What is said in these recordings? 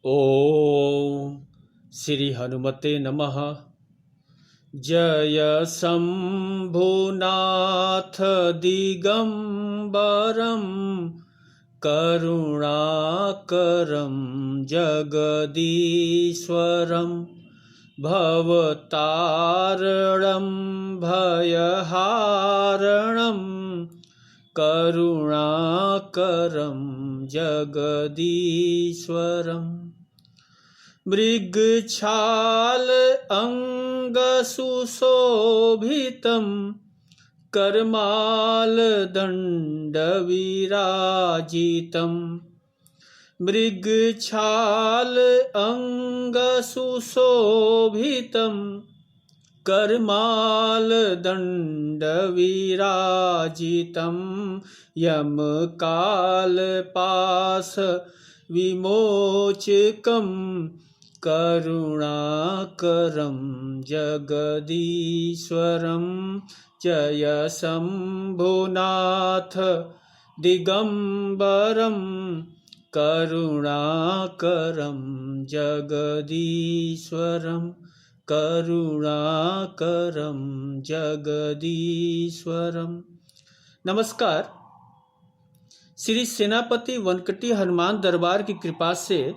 ओम श्री हनुमते नमः। जय शंभुनाथ दिगंबरम करुणाकरं जगदीश्वरं भवतारणं भयहारणं करुणाकरं जगदीश्वरम्। मृगछाल अंगसुशोभितं करमालदण्डविराजितं। मृगछाल अंगसुशोभितं करमालदण्डविराजितं। यमकालपाश विमोचकं करुणाकरं जगदीश्वरं। जय शंभुनाथ दिगंबरं करुणाकरं जगदीश्वरं करुणाकरं जगदीश्वरं। नमस्कार। श्री सेनापति वनकटी हनुमान दरबार की कृपा से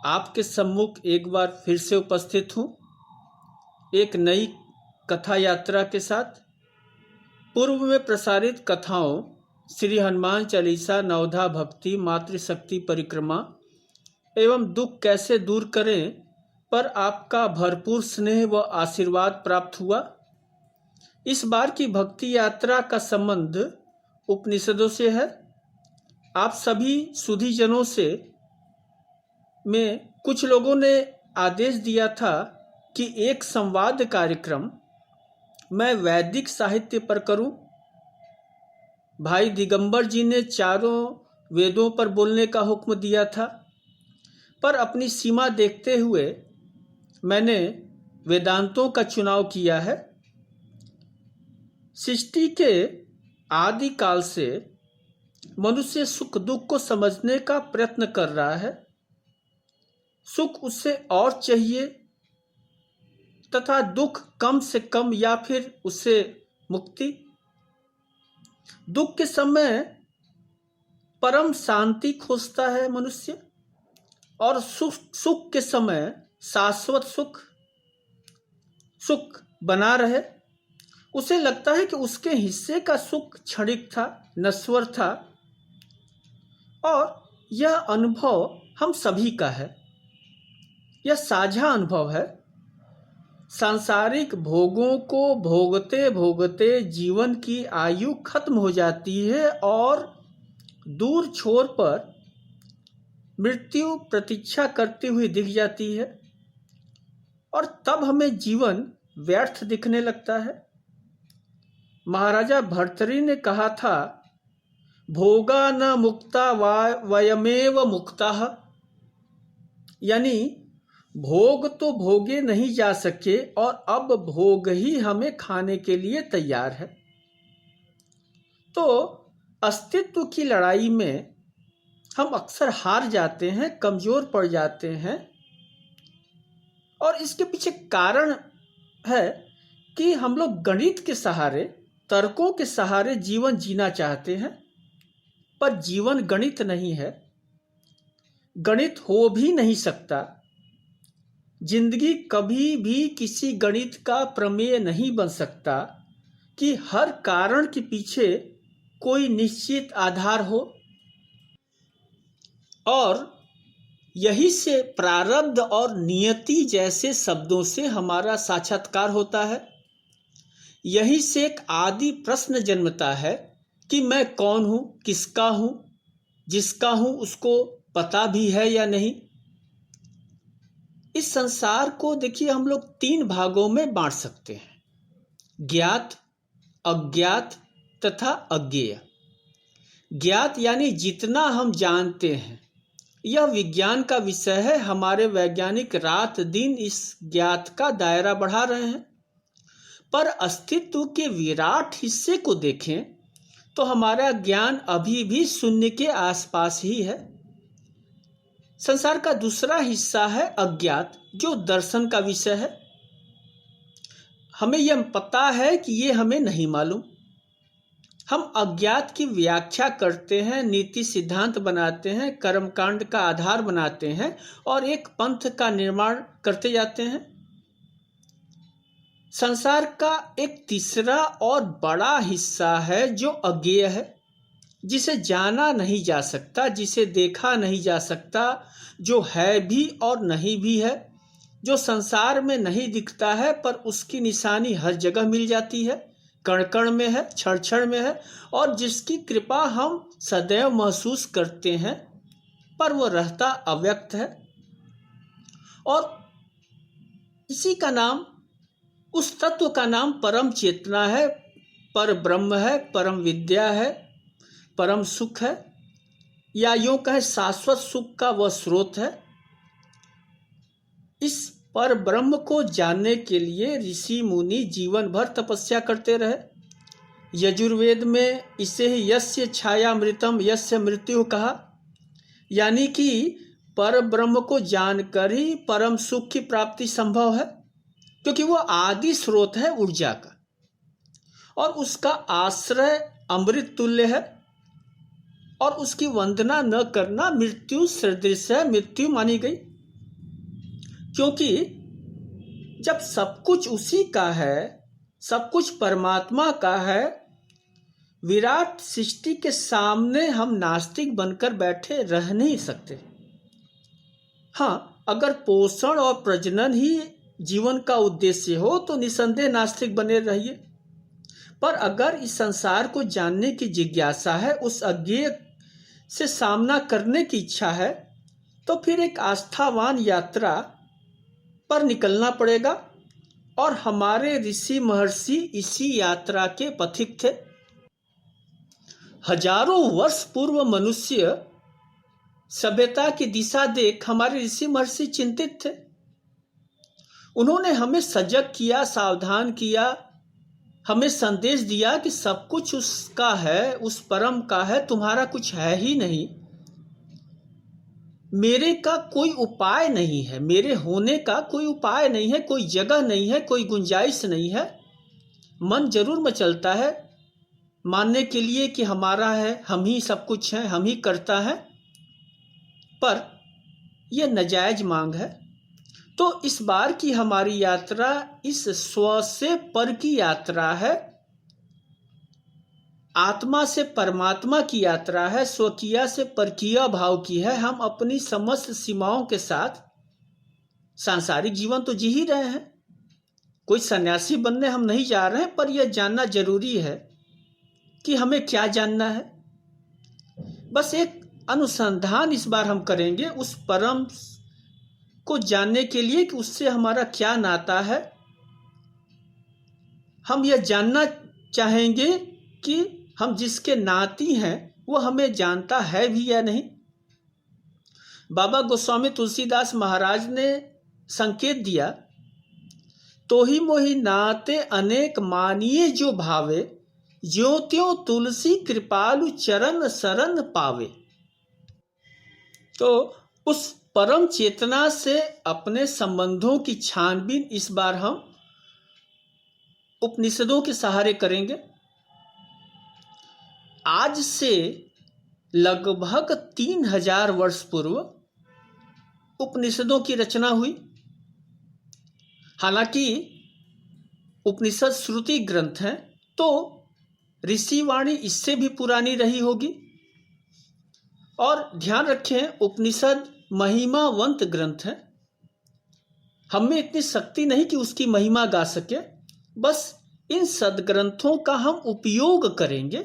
आपके सम्मुख एक बार फिर से उपस्थित हूँ, एक नई कथा यात्रा के साथ। पूर्व में प्रसारित कथाओं श्री हनुमान चालीसा, नवधा भक्ति, मातृशक्ति परिक्रमा एवं दुख कैसे दूर करें पर आपका भरपूर स्नेह व आशीर्वाद प्राप्त हुआ। इस बार की भक्ति यात्रा का संबंध उपनिषदों से है। आप सभी सुधीजनों से में कुछ लोगों ने आदेश दिया था कि एक संवाद कार्यक्रम मैं वैदिक साहित्य पर करूं। भाई दिगंबर जी ने चारों वेदों पर बोलने का हुक्म दिया था, पर अपनी सीमा देखते हुए मैंने वेदांतों का चुनाव किया है। सृष्टि के आदि काल से मनुष्य सुख दुख को समझने का प्रयत्न कर रहा है। सुख उससे और चाहिए तथा दुख कम से कम या फिर उससे मुक्ति। दुख के समय परम शांति खोजता है मनुष्य, और सुख के समय शाश्वत सुख बना रहे। उसे लगता है कि उसके हिस्से का सुख क्षणिक था, नश्वर था, और यह अनुभव हम सभी का है। यह साझा अनुभव है। सांसारिक भोगों को भोगते भोगते जीवन की आयु खत्म हो जाती है और दूर छोर पर मृत्यु प्रतीक्षा करती हुई दिख जाती है, और तब हमें जीवन व्यर्थ दिखने लगता है। महाराजा भर्तृहरि ने कहा था, भोगा न मुक्ता वयमेव मुक्ताः, यानी भोग तो भोगे नहीं जा सके और अब भोग ही हमें खाने के लिए तैयार है। तो अस्तित्व की लड़ाई में हम अक्सर हार जाते हैं, कमजोर पड़ जाते हैं, और इसके पीछे कारण है कि हम लोग गणित के सहारे, तर्कों के सहारे जीवन जीना चाहते हैं, पर जीवन गणित नहीं है, गणित हो भी नहीं सकता। जिंदगी कभी भी किसी गणित का प्रमेय नहीं बन सकता कि हर कारण के पीछे कोई निश्चित आधार हो। और यही से प्रारब्ध और नियति जैसे शब्दों से हमारा साक्षात्कार होता है। यही से एक आदि प्रश्न जन्मता है कि मैं कौन हूँ, किसका हूँ, जिसका हूँ उसको पता भी है या नहीं। इस संसार को देखिए हम लोग 3 भागों में बांट सकते हैं, ज्ञात, अज्ञात तथा अज्ञेय। ज्ञात यानी जितना हम जानते हैं, यह विज्ञान का विषय है। हमारे वैज्ञानिक रात दिन इस ज्ञात का दायरा बढ़ा रहे हैं, पर अस्तित्व के विराट हिस्से को देखें तो हमारा ज्ञान अभी भी शून्य के आसपास ही है। संसार का दूसरा हिस्सा है अज्ञात, जो दर्शन का विषय है। हमें यह पता है कि ये हमें नहीं मालूम। हम अज्ञात की व्याख्या करते हैं, नीति सिद्धांत बनाते हैं, कर्मकांड का आधार बनाते हैं और एक पंथ का निर्माण करते जाते हैं। संसार का एक तीसरा और बड़ा हिस्सा है जो अज्ञेय है, जिसे जाना नहीं जा सकता, जिसे देखा नहीं जा सकता, जो है भी और नहीं भी है, जो संसार में नहीं दिखता है पर उसकी निशानी हर जगह मिल जाती है, कण कण में है, क्षण क्षण में है, और जिसकी कृपा हम सदैव महसूस करते हैं, पर वो रहता अव्यक्त है। और इसी का नाम, उस तत्व का नाम परम चेतना है, पर ब्रह्म है, परम विद्या है, परम सुख है, या यूं कहें शाश्वत सुख का वह स्रोत है। इस पर ब्रह्म को जानने के लिए ऋषि मुनि जीवन भर तपस्या करते रहे। यजुर्वेद में इसे ही यस्य छायामृतम यस्य मृत्यु कहा, यानी कि पर ब्रह्म को जानकर ही परम सुख की प्राप्ति संभव है, क्योंकि वह आदि स्रोत है ऊर्जा का और उसका आश्रय अमृत तुल्य है, और उसकी वंदना न करना मृत्यु सदृश है, मृत्यु मानी गई। क्योंकि जब सब कुछ उसी का है, सब कुछ परमात्मा का है, विराट सृष्टि के सामने हम नास्तिक बनकर बैठे रह नहीं सकते। हाँ, अगर पोषण और प्रजनन ही जीवन का उद्देश्य हो तो निसंदेह नास्तिक बने रहिए, पर अगर इस संसार को जानने की जिज्ञासा है, उस अज्ञेय से सामना करने की इच्छा है, तो फिर एक आस्थावान यात्रा पर निकलना पड़ेगा, और हमारे ऋषि महर्षि इसी यात्रा के पथिक थे। हजारों वर्ष पूर्व मनुष्य सभ्यता की दिशा देख हमारे ऋषि महर्षि चिंतित थे। उन्होंने हमें सजग किया, सावधान किया, हमें संदेश दिया कि सब कुछ उसका है, उस परम का है, तुम्हारा कुछ है ही नहीं, मेरे का कोई उपाय नहीं है, मेरे होने का कोई उपाय नहीं है, कोई जगह नहीं है, कोई गुंजाइश नहीं है। मन जरूर मचलता है मानने के लिए कि हमारा है, हम ही सब कुछ है, हम ही करता है, पर यह नाजायज मांग है। तो इस बार की हमारी यात्रा इस स्व से पर की यात्रा है, आत्मा से परमात्मा की यात्रा है, स्वकीय से परकीय भाव की है। हम अपनी समस्त सीमाओं के साथ सांसारिक जीवन तो जी ही रहे हैं, कोई सन्यासी बनने हम नहीं जा रहे हैं, पर यह जानना जरूरी है कि हमें क्या जानना है। बस एक अनुसंधान इस बार हम करेंगे उस परम को जानने के लिए कि उससे हमारा क्या नाता है। हम यह जानना चाहेंगे कि हम जिसके नाती हैं वो हमें जानता है भी या नहीं। बाबा गोस्वामी तुलसीदास महाराज ने संकेत दिया, तो ही मोहि नाते अनेक मानिए जो भावे, ज्यों त्यों तुलसी कृपालु चरण शरण पावे। तो उस परम चेतना से अपने संबंधों की छानबीन इस बार हम उपनिषदों के सहारे करेंगे। आज से लगभग 3000 वर्ष पूर्व उपनिषदों की रचना हुई। हालांकि उपनिषद श्रुति ग्रंथ हैं, तो ऋषि वाणी इससे भी पुरानी रही होगी। और ध्यान रखें, उपनिषद महिमावंत ग्रंथ है। हमें इतनी शक्ति नहीं कि उसकी महिमा गा सके, बस इन सदग्रंथों का हम उपयोग करेंगे,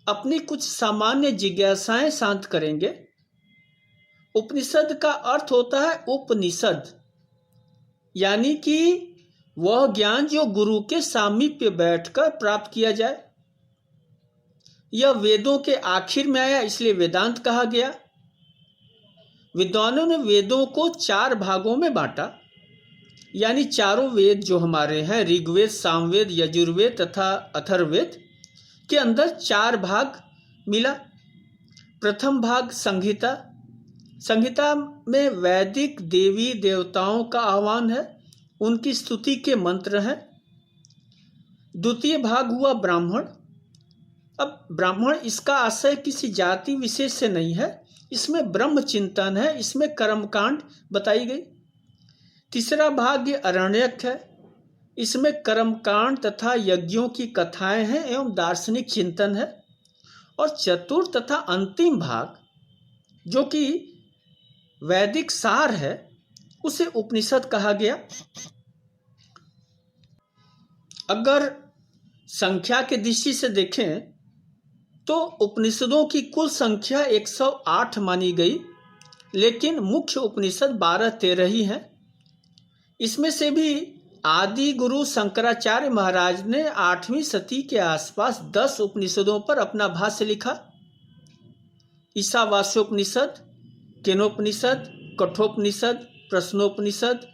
अपनी कुछ सामान्य जिज्ञासाएं शांत करेंगे। उपनिषद का अर्थ होता है उपनिषद, यानी कि वह ज्ञान जो गुरु के सामीप्य बैठकर प्राप्त किया जाए। यह वेदों के आखिर में आया, इसलिए वेदांत कहा गया। विद्वानों ने वेदों को 4 भागों में बांटा, यानी चारों वेद जो हमारे हैं, ऋग्वेद, सामवेद, यजुर्वेद तथा अथर्ववेद के अंदर 4 भाग मिला। प्रथम भाग संहिता, संहिता में वैदिक देवी देवताओं का आह्वान है, उनकी स्तुति के मंत्र हैं। द्वितीय भाग हुआ ब्राह्मण। अब ब्राह्मण, इसका आशय किसी जाति विशेष से नहीं है, इसमें ब्रह्म चिंतन है, इसमें कर्मकांड बताई गई। तीसरा भाग ये अरण्यक है, इसमें कर्मकांड तथा यज्ञों की कथाएं हैं एवं दार्शनिक चिंतन है। और चतुर्थ तथा अंतिम भाग जो कि वैदिक सार है, उसे उपनिषद कहा गया। अगर संख्या की दृष्टि से देखें तो उपनिषदों की कुल संख्या 108 मानी गई, लेकिन मुख्य उपनिषद 12-13 ही हैं। इसमें से भी आदि गुरु शंकराचार्य महाराज ने 8वीं सदी के आसपास 10 उपनिषदों पर अपना भाष्य लिखा। ईशावास्योपनिषद, केनोपनिषद, कठोपनिषद, प्रश्नोपनिषद,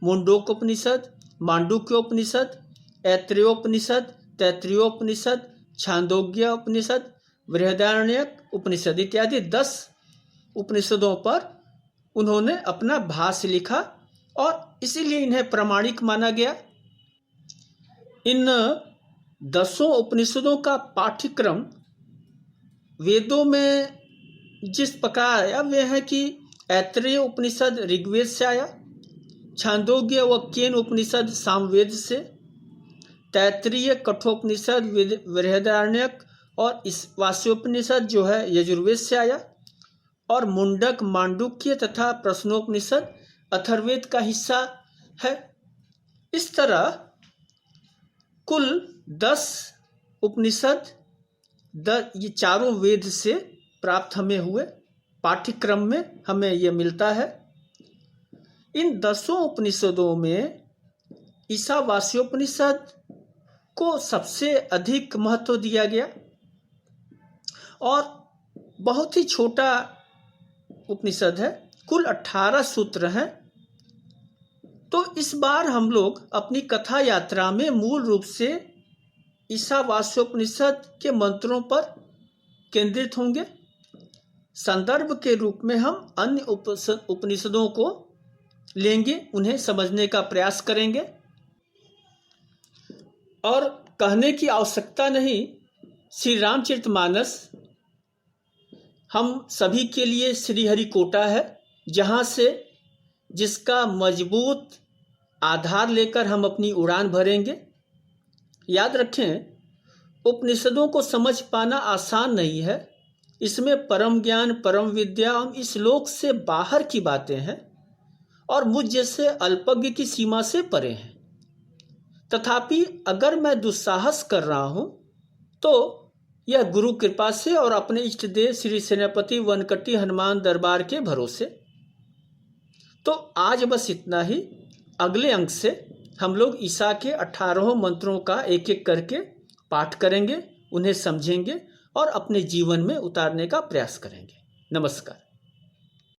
मुंडकोपनिषद, मांडुक्योपनिषद, ऐत्रेयोपनिषद, तैत्तिरीयोपनिषद, छांदोग्य उपनिषद, बृहदारण्यक उपनिषद इत्यादि 10 उपनिषदों पर उन्होंने अपना भाष्य लिखा और इसीलिए इन्हें प्रामाणिक माना गया। इन 10 उपनिषदों का पाठ्यक्रम वेदों में जिस प्रकार आया वे है कि ऐत्रेय उपनिषद ऋग्वेद से आया, छांदोग्य व केन उपनिषद सामवेद से, तैत्तिरीय कठोपनिषद बृहदारण्यक और वास्योपनिषद जो है यजुर्वेद से आया, और मुंडक मांडुक्य तथा प्रश्नोपनिषद अथर्ववेद का हिस्सा है। इस तरह कुल 10 उपनिषद ये चारों वेद से प्राप्त हमें हुए, पाठ्यक्रम में हमें यह मिलता है। इन 10 उपनिषदों में ईशावास्योपनिषद को सबसे अधिक महत्व दिया गया और बहुत ही छोटा उपनिषद है, कुल 18 सूत्र हैं। तो इस बार हम लोग अपनी कथा यात्रा में मूल रूप से ईशावास्योपनिषद के मंत्रों पर केंद्रित होंगे। संदर्भ के रूप में हम अन्य उपनिषदों को लेंगे, उन्हें समझने का प्रयास करेंगे। और कहने की आवश्यकता नहीं, श्री रामचरितमानस हम सभी के लिए श्रीहरिकोटा है, जहाँ से जिसका मजबूत आधार लेकर हम अपनी उड़ान भरेंगे। याद रखें, उपनिषदों को समझ पाना आसान नहीं है, इसमें परम ज्ञान, परम विद्या और इस लोक से बाहर की बातें हैं और मुझ जैसे अल्पज्ञ की सीमा से परे हैं। तथापि अगर मैं दुस्साहस कर रहा हूँ तो यह गुरु कृपा से और अपने इष्ट देव श्री सेनापति वनकटी हनुमान दरबार के भरोसे। तो आज बस इतना ही। अगले अंक से हम लोग ईशा के 18 मंत्रों का एक एक करके पाठ करेंगे, उन्हें समझेंगे और अपने जीवन में उतारने का प्रयास करेंगे। नमस्कार।